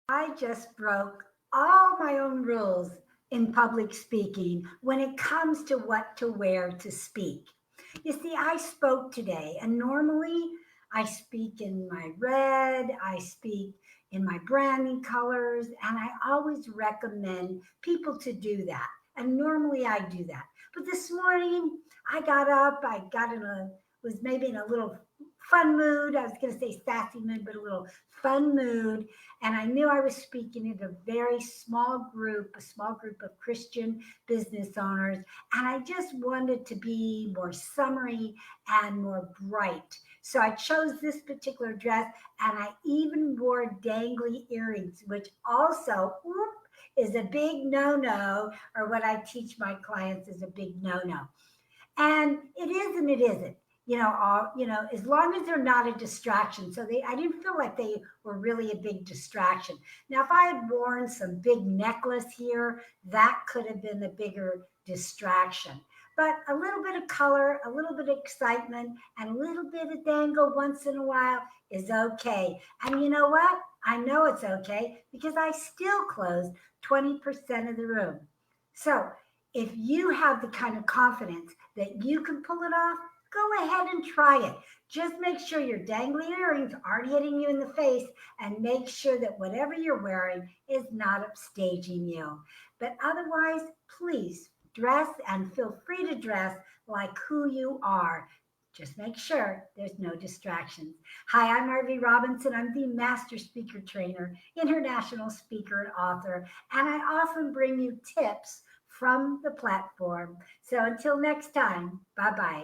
I just broke all my own rules in public speaking when it comes to what to wear to speak. You see, I spoke today, and normally I speak in my red, I speak in my branding colors, and I always recommend people to do that. And normally I do that. But this morning I got up, I got in a, was maybe in a little fun mood. I was going to say sassy mood, but a little fun mood, and I knew I was speaking at a very small group of Christian business owners, and I just wanted to be more summery and more bright. So I chose this particular dress, and I even wore dangly earrings, which also is a big no-no, or what I teach my clients is a big no-no. And it is and it isn't. As long as they're not a distraction. So I didn't feel like they were really a big distraction. Now, if I had worn some big necklace here, that could have been a bigger distraction. But a little bit of color, a little bit of excitement, and a little bit of dangle once in a while is okay. And you know what? I know it's okay because I still closed 20% of the room. So if you have the kind of confidence that you can pull it off, go ahead and try it. Just make sure your dangly earrings aren't hitting you in the face, and make sure that whatever you're wearing is not upstaging you. But otherwise, please dress and feel free to dress like who you are. Just make sure there's no distractions. Hi, I'm Arvee Robinson. I'm the master speaker trainer, international speaker, and author, and I often bring you tips from the platform. So until next time, bye bye.